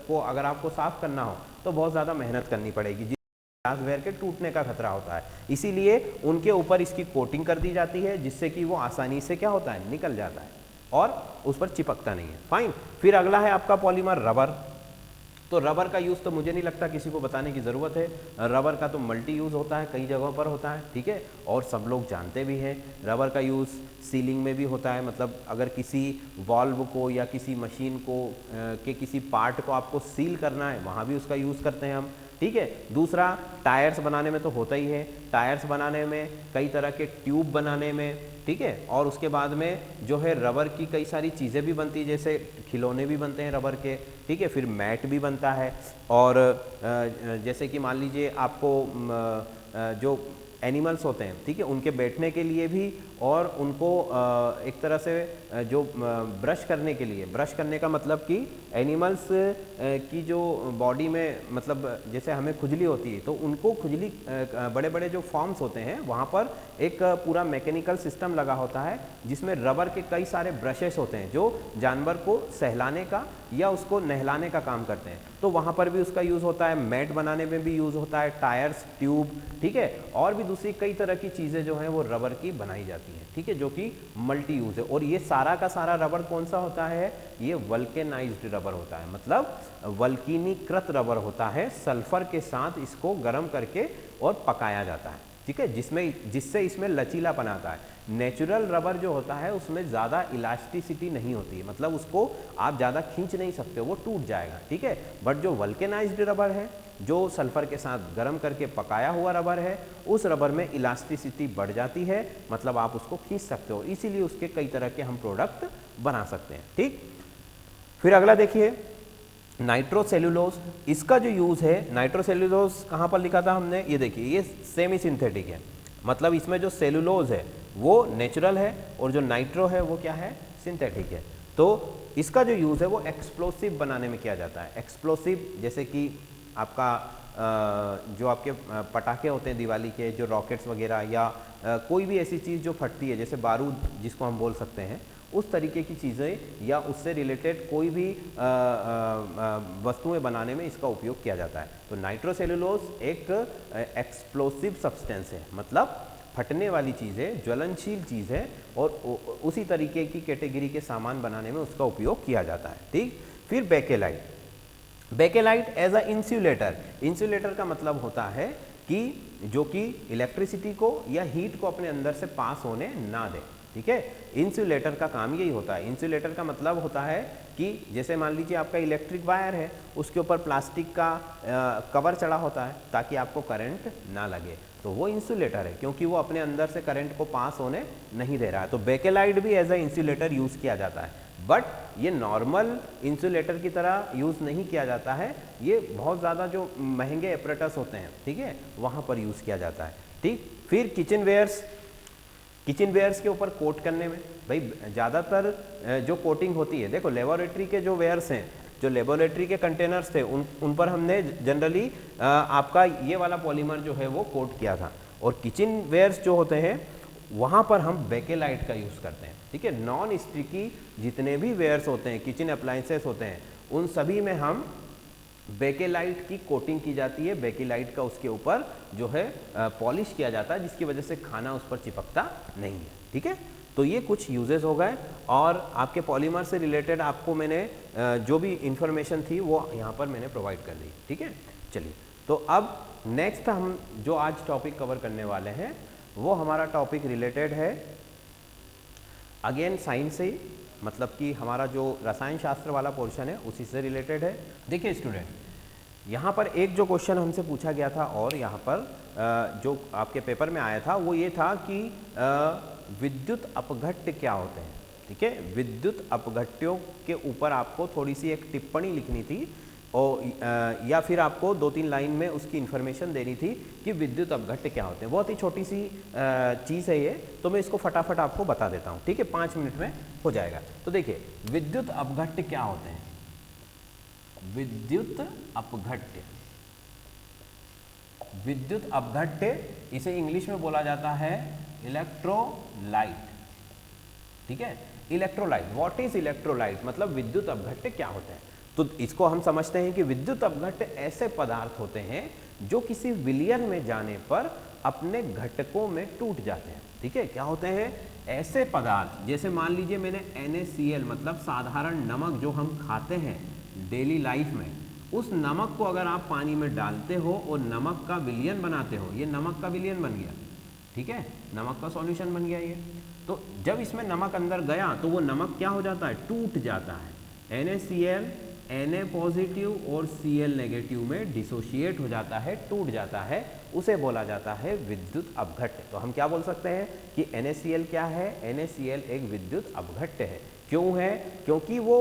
को अगर आपको साफ़ करना हो तो बहुत ज़्यादा मेहनत करनी पड़ेगी, ग्लास वेयर के टूटने का खतरा होता है। इसीलिए उनके ऊपर इसकी कोटिंग कर दी जाती है जिससे कि वो आसानी से क्या होता है, निकल जाता है और उस पर चिपकता नहीं है। फाइन। फिर अगला है आपका पॉलीमर रबर। तो रबर का यूज़ तो मुझे नहीं लगता किसी को बताने की ज़रूरत है। रबर का तो मल्टी यूज़ होता है, कई जगहों पर होता है, ठीक है, और सब लोग जानते भी हैं। रबर का यूज़ सीलिंग में भी होता है, मतलब अगर किसी वॉल्व को या किसी मशीन को के किसी पार्ट को आपको सील करना है, वहाँ भी उसका यूज़ करते हैं हम, ठीक है। दूसरा, टायर्स बनाने में तो होता ही है, टायर्स बनाने में, कई तरह के ट्यूब बनाने में, ठीक है। और उसके बाद में जो है रबर की कई सारी चीज़ें भी बनती है, जैसे खिलौने भी बनते हैं रबर के, ठीक है। फिर मैट भी बनता है और जैसे कि मान लीजिए आपको जो एनिमल्स होते हैं, ठीक है, उनके बैठने के लिए भी और उनको एक तरह से जो ब्रश करने के लिए, ब्रश करने का मतलब कि एनिमल्स की जो बॉडी में, मतलब जैसे हमें खुजली होती है तो उनको खुजली, बड़े बड़े जो फॉर्म्स होते हैं वहाँ पर एक पूरा मैकेनिकल सिस्टम लगा होता है जिसमें रबर के कई सारे ब्रशेस होते हैं जो जानवर को सहलाने का या उसको नहलाने का काम करते हैं, तो वहाँ पर भी उसका यूज़ होता है। मैट बनाने में भी यूज़ होता है, टायर्स, ट्यूब, ठीक है, और भी दूसरी कई तरह की चीज़ें जो हैं वो रबर की बनाई जाती हैं, ठीक है, जो कि मल्टी यूज़ है। और ये सारा का सारा रबर कौन सा होता है, ये वल्केनाइज्ड रबर होता है, मतलब वल्कीनीकृत रबर होता है। सल्फर के साथ इसको गर्म करके और पकाया जाता है, ठीक है, जिससे इसमें लचीलापन आता है। नेचुरल रबर जो होता है उसमें ज़्यादा इलास्टिसिटी नहीं होती है, मतलब उसको आप ज़्यादा खींच नहीं सकते, वो टूट जाएगा, ठीक है। बट जो वल्केनाइज्ड रबर है, जो सल्फर के साथ गर्म करके पकाया हुआ रबर है, उस रबर में इलास्टिसिटी बढ़ जाती है, मतलब आप उसको खींच सकते हो, इसीलिए उसके कई तरह के हम प्रोडक्ट बना सकते हैं, ठीक। फिर अगला देखिए, नाइट्रोसेल्यूलोज। इसका जो यूज़ है, नाइट्रोसेल्यूलोज कहाँ पर लिखा था हमने, ये देखिए, ये सेमी सिंथेटिक है, मतलब इसमें जो सेल्यूलोज है वो नेचुरल है और जो नाइट्रो है वो क्या है, सिंथेटिक है। तो इसका जो यूज़ है वो एक्सप्लोसिव बनाने में किया जाता है। एक्सप्लोसिव जैसे कि आपका जो आपके पटाखे होते हैं दिवाली के, जो रॉकेट्स वगैरह या कोई भी ऐसी चीज़ जो फटती है, जैसे बारूद जिसको हम बोल सकते हैं, उस तरीके की चीज़ें या उससे रिलेटेड कोई भी वस्तुएं बनाने में इसका उपयोग किया जाता है। तो नाइट्रोसेल्यूलोज एक एक्सप्लोसिव सब्सटेंस है, मतलब फटने वाली चीज़ है, ज्वलनशील चीज़ है, और उसी तरीके की कैटेगरी के सामान बनाने में उसका उपयोग किया जाता है, ठीक। फिर Bakelite. Bakelite as a insulator. Insulator का मतलब होता है कि जो कि इलेक्ट्रिसिटी को या हीट को अपने अंदर से पास होने ना दे, ठीक है। इंसुलेटर का काम यही होता है। इंसुलेटर का मतलब होता है कि जैसे मान लीजिए आपका इलेक्ट्रिक वायर है, उसके ऊपर प्लास्टिक का कवर चढ़ा होता है ताकि आपको करंट ना लगे, तो वो इंसुलेटर है, क्योंकि वो अपने अंदर से करंट को पास होने नहीं दे रहा है। तो बेकेलाइट भी एज अ इंसुलेटर यूज़ किया जाता है, बट ये नॉर्मल इंसुलेटर की तरह यूज़ नहीं किया जाता है, ये बहुत ज़्यादा जो महंगे एपरेटस होते हैं, ठीक है, वहाँ पर यूज़ किया जाता है, ठीक। फिर किचन वेयर्स। किचन वेयर्स के ऊपर कोट करने में, भाई ज़्यादातर जो कोटिंग होती है, देखो लेबोरेटरी के जो वेयर्स हैं, जो लेबोरेटरी के कंटेनर्स थे, उन पर हमने जनरली आपका ये वाला पॉलीमर जो है वो कोट किया था, और किचन वेयर्स जो होते हैं वहाँ पर हम बेकेलाइट का यूज़ करते हैं, ठीक है। नॉन स्टिकी जितने भी वेयर्स होते हैं, किचन अप्लायंसेस होते हैं, उन सभी में हम बेकेलाइट की कोटिंग की जाती है। बेकेलाइट का उसके ऊपर जो है पॉलिश किया जाता है, जिसकी वजह से खाना उस पर चिपकता नहीं है, ठीक है। तो ये कुछ यूजेस हो गए, और आपके पॉलीमर से रिलेटेड आपको मैंने जो भी इंफॉर्मेशन थी वो यहाँ पर मैंने प्रोवाइड कर दी, ठीक है। चलिए, तो अब नेक्स्ट हम जो आज टॉपिक कवर करने वाले हैं वो हमारा टॉपिक रिलेटेड है अगेन साइंस से, मतलब कि हमारा जो रसायन शास्त्र वाला पोर्शन है उसी से रिलेटेड है। देखिए स्टूडेंट, यहाँ पर एक जो क्वेश्चन हमसे पूछा गया था और यहाँ पर जो आपके पेपर में आया था वो ये था कि विद्युत अपघट्य क्या होते हैं, ठीक है। विद्युत अपघट्यों के ऊपर आपको थोड़ी सी एक टिप्पणी लिखनी थी और या फिर आपको 2-3 लाइन में उसकी इन्फॉर्मेशन देनी थी कि विद्युत अपघट्य क्या होते हैं। बहुत ही छोटी सी चीज़ है ये, तो मैं इसको फटाफट आपको बता देता हूँ, ठीक है, 5 मिनट में हो जाएगा। तो देखिए विद्युत अपघट्य क्या होते हैं। विद्युत अपघट्य, विद्युत अपघट्य इसे इंग्लिश में बोला जाता है इलेक्ट्रोलाइट, ठीक है। इलेक्ट्रोलाइट, व्हाट इज इलेक्ट्रोलाइट, मतलब विद्युत अपघट्य क्या होते हैं। तो इसको हम समझते हैं कि विद्युत अपघट्य ऐसे पदार्थ होते हैं जो किसी विलयन में जाने पर अपने घटकों में टूट जाते हैं, ठीक है। क्या होते हैं ऐसे पदार्थ, जैसे मान लीजिए मैंने NaCl मतलब साधारण नमक जो हम खाते हैं डेली लाइफ में, उस नमक को अगर आप पानी में डालते हो और नमक का विलयन बनाते हो, ये नमक का विलयन बन गया, ठीक है, नमक का सॉल्यूशन बन गया ये। तो जब इसमें नमक अंदर गया तो वो नमक क्या हो जाता है, टूट जाता है। NaCl Na पॉजिटिव और Cl नेगेटिव में डिसोशिएट हो जाता है, टूट जाता है, उसे बोला जाता है विद्युत अपघट्य। तो हम क्या बोल सकते हैं कि NaCl क्या है, NaCl एक विद्युत अपघट्य है। क्यों है, क्योंकि वो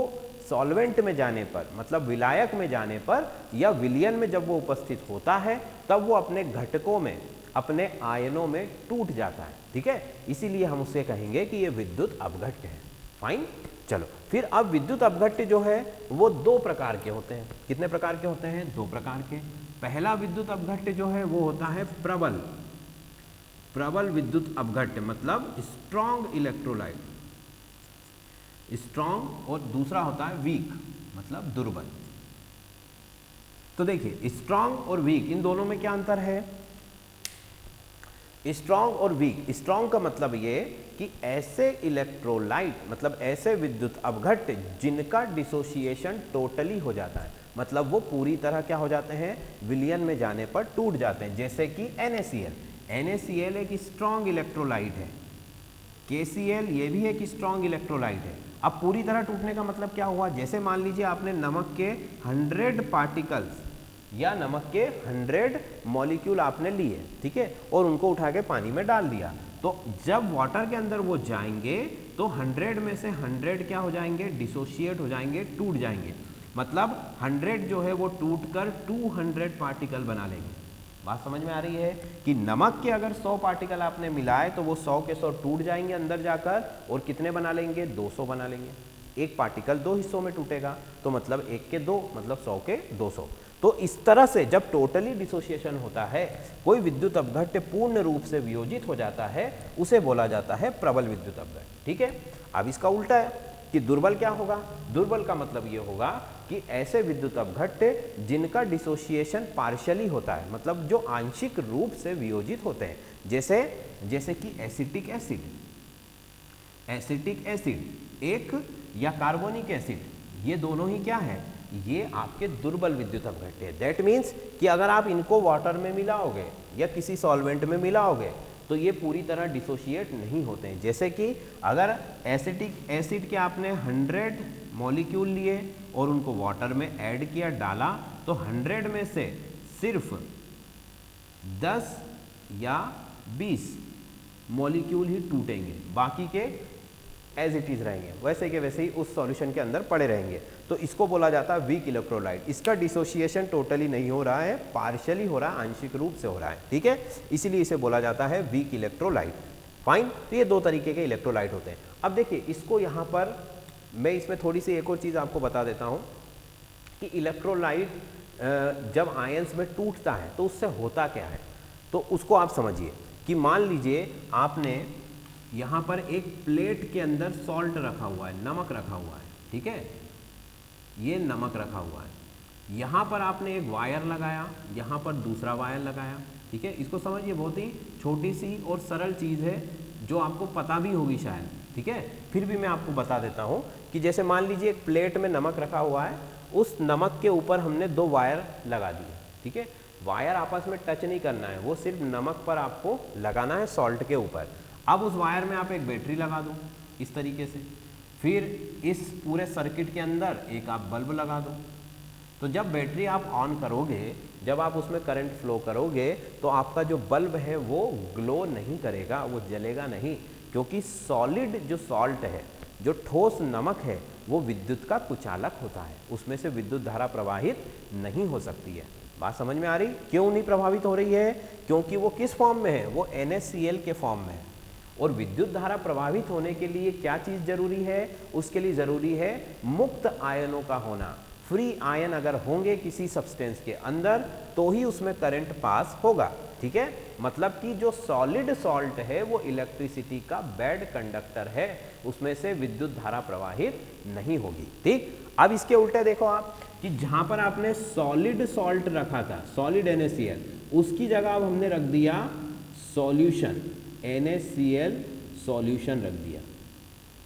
सॉल्वेंट में जाने पर, मतलब विलायक में जाने पर या विलयन में जब वो उपस्थित होता है तब वो अपने घटकों में, अपने आयनों में टूट जाता है, ठीक है। इसीलिए हम उसे कहेंगे कि ये विद्युत अपघट्य है। फाइन, चलो फिर अब विद्युत अपघट्य जो है वो 2 प्रकार के होते हैं। कितने प्रकार के होते हैं, 2 प्रकार के। पहला विद्युत अपघट्य जो है वो होता है प्रबल, प्रबल विद्युत अपघट्य मतलब स्ट्रॉन्ग इलेक्ट्रोलाइट, स्ट्रॉन्ग, और दूसरा होता है वीक मतलब दुर्बल। तो देखिए स्ट्रॉन्ग और वीक, इन दोनों में क्या अंतर है। स्ट्रॉन्ग और वीक, स्ट्रॉन्ग का मतलब ये कि ऐसे इलेक्ट्रोलाइट मतलब ऐसे विद्युत अपघट्य जिनका डिसोसिएशन टोटली हो जाता है, मतलब वो पूरी तरह क्या हो जाते हैं, विलयन में जाने पर टूट जाते हैं, जैसे कि NaCl। NaCl एक स्ट्रॉन्ग इलेक्ट्रोलाइट है, KCl ये भी एक स्ट्रॉन्ग इलेक्ट्रोलाइट है। अब पूरी तरह टूटने का मतलब क्या हुआ, जैसे मान लीजिए आपने नमक के 100 पार्टिकल्स या नमक के 100 मॉलिक्यूल आपने लिए, ठीक है, और उनको उठा के पानी में डाल दिया, तो जब वाटर के अंदर वो जाएंगे तो 100 में से 100 क्या हो जाएंगे, डिसोशिएट हो जाएंगे, टूट जाएंगे। मतलब 100 जो है वो टूटकर 200 पार्टिकल बना लेंगे। बात समझ में आ रही है कि नमक के अगर 100 पार्टिकल आपने मिलाए तो वो 100 के 100 टूट जाएंगे अंदर जाकर, और कितने बना लेंगे, 200 बना लेंगे। एक पार्टिकल 2 हिस्सों में टूटेगा तो मतलब 1 के 2 मतलब 100 के 200। तो इस तरह से जब टोटली डिसोसिएशन होता है, कोई विद्युत अपघट्य पूर्ण रूप से वियोजित हो जाता है, उसे बोला जाता है प्रबल विद्युत अपघट्य, ठीक है। अब इसका उल्टा है कि दुर्बल क्या होगा, दुर्बल का मतलब ये होगा कि ऐसे विद्युत अपघट्य जिनका डिसोसिएशन पार्शियली होता है, मतलब जो आंशिक रूप से वियोजित होते हैं, जैसे कि एसिटिक एसिड, एसिटिक एसिड एक या कार्बोनिक एसिड, ये दोनों ही क्या है, ये आपके दुर्बल विद्युत अपघट्य है। दैट मीन्स कि अगर आप इनको वाटर में मिलाओगे या किसी सॉल्वेंट में मिलाओगे तो ये पूरी तरह डिसोशिएट नहीं होते हैं। जैसे कि अगर एसिटिक एसिड के आपने 100 मॉलिक्यूल लिए और उनको वाटर में ऐड किया, डाला, तो 100 में से सिर्फ 10 या 20 मॉलिक्यूल ही टूटेंगे, बाकी के एज इट इज रहेंगे, वैसे के वैसे ही उस सॉल्यूशन के अंदर पड़े रहेंगे। तो इसको बोला जाता है वीक इलेक्ट्रोलाइट। इसका डिसोसिएशन टोटली नहीं हो रहा है, पार्शियली हो रहा है, आंशिक रूप से हो रहा है, ठीक है, इसीलिए इसे बोला जाता है वीक इलेक्ट्रोलाइट। फाइन, तो ये 2 तरीके के इलेक्ट्रोलाइट होते हैं। अब देखिए इसको यहाँ पर मैं इसमें थोड़ी सी एक और चीज़ आपको बता देता हूँ कि इलेक्ट्रोलाइट जब आयंस में टूटता है तो उससे होता क्या है। तो उसको आप समझिए कि मान लीजिए आपने यहाँ पर एक प्लेट के अंदर सॉल्ट रखा हुआ है, नमक रखा हुआ है, ठीक है, ये नमक रखा हुआ है। यहाँ पर आपने एक वायर लगाया, यहाँ पर दूसरा वायर लगाया, ठीक है। इसको समझिए, बहुत ही छोटी सी और सरल चीज़ है जो आपको पता भी होगी शायद, ठीक है, फिर भी मैं आपको बता देता हूँ कि जैसे मान लीजिए एक प्लेट में नमक रखा हुआ है, उस नमक के ऊपर हमने 2 वायर लगा दिए, ठीक है। वायर आपस में टच नहीं करना है, वो सिर्फ नमक पर आपको लगाना है, सॉल्ट के ऊपर। अब उस वायर में आप एक बैटरी लगा दो इस तरीके से, फिर इस पूरे सर्किट के अंदर एक आप बल्ब लगा दो। तो जब बैटरी आप ऑन करोगे, जब आप उसमें करंट फ्लो करोगे, तो आपका जो बल्ब है वो ग्लो नहीं करेगा, वो जलेगा नहीं, क्योंकि सॉलिड जो सॉल्ट है, जो ठोस नमक है, वो विद्युत का कुचालक होता है, उसमें से विद्युत धारा प्रवाहित नहीं हो सकती है। बात समझ में आ रही? क्यों नहीं प्रभावित हो रही है? क्योंकि वो किस फॉर्म में है? वो NaCl के फॉर्म में है। और विद्युत धारा प्रभावित होने के लिए क्या चीज जरूरी है? उसके लिए जरूरी है मुक्त आयनों का होना। फ्री आयन अगर होंगे किसी सब्सटेंस के अंदर तो ही उसमें करंट पास होगा। ठीक है, मतलब कि जो सॉलिड सॉल्ट है वो इलेक्ट्रिसिटी का बैड कंडक्टर है, उसमें से विद्युत धारा प्रवाहित नहीं होगी। ठीक, अब इसके उल्टे देखो आप कि जहां पर आपने सॉलिड सॉल्ट रखा था, सॉलिड NaCl, उसकी जगह अब हमने रख दिया सॉल्यूशन, NaCl सॉल्यूशन रख दिया,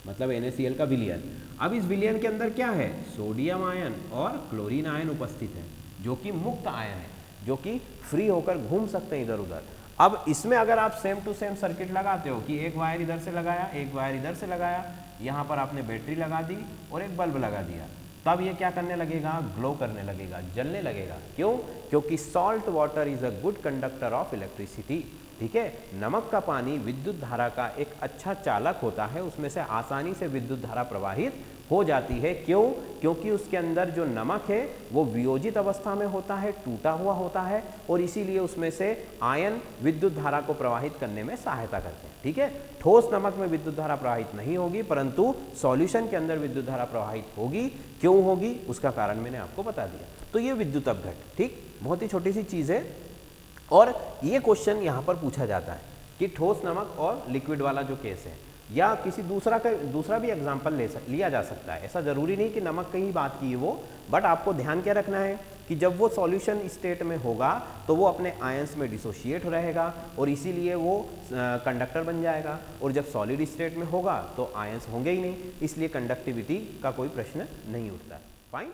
मतलब NaCl का विलयन। अब इस विलयन के अंदर क्या है? सोडियम आयन और क्लोरीन आयन उपस्थित है, जो कि मुक्त आयन है, जो कि फ्री होकर घूम सकते हैं इधर उधर। अब इसमें अगर आप सेम टू सेम सर्किट लगाते हो कि एक वायर इधर से लगाया, एक वायर इधर से लगाया, यहाँ पर आपने बैटरी लगा दी और एक बल्ब लगा दिया, तब ये क्या करने लगेगा? ग्लो करने लगेगा, जलने लगेगा। क्यों? क्योंकि salt water is a good conductor of electricity. ठीक है, नमक का पानी विद्युत धारा का एक अच्छा चालक होता है, उसमें से आसानी से विद्युत धारा प्रवाहित हो जाती है। क्यों? क्योंकि उसके अंदर जो नमक है वो वियोजित अवस्था में होता है, टूटा हुआ होता है, और इसीलिए उसमें से आयन विद्युत धारा को प्रवाहित करने में सहायता करते हैं। ठीक है, ठोस नमक में विद्युत धारा प्रवाहित नहीं होगी, परंतु सॉल्यूशन के अंदर विद्युत धारा प्रवाहित होगी। क्यों होगी? उसका कारण मैंने आपको बता दिया। तो ये विद्युत अपघट, ठीक, बहुत ही छोटी सी चीज है। और ये क्वेश्चन यहाँ पर पूछा जाता है कि ठोस नमक और लिक्विड वाला जो केस है, या किसी दूसरा भी एग्जाम्पल लिया जा सकता है। ऐसा जरूरी नहीं कि नमक की ही बात की है वो, बट आपको ध्यान क्या रखना है कि जब वो सॉल्यूशन स्टेट में होगा तो वो अपने आयंस में डिसोशिएट रहेगा और इसीलिए वो कंडक्टर बन जाएगा, और जब सॉलिड स्टेट में होगा तो आयंस होंगे ही नहीं, इसलिए कंडक्टिविटी का कोई प्रश्न नहीं उठता है। फाइन।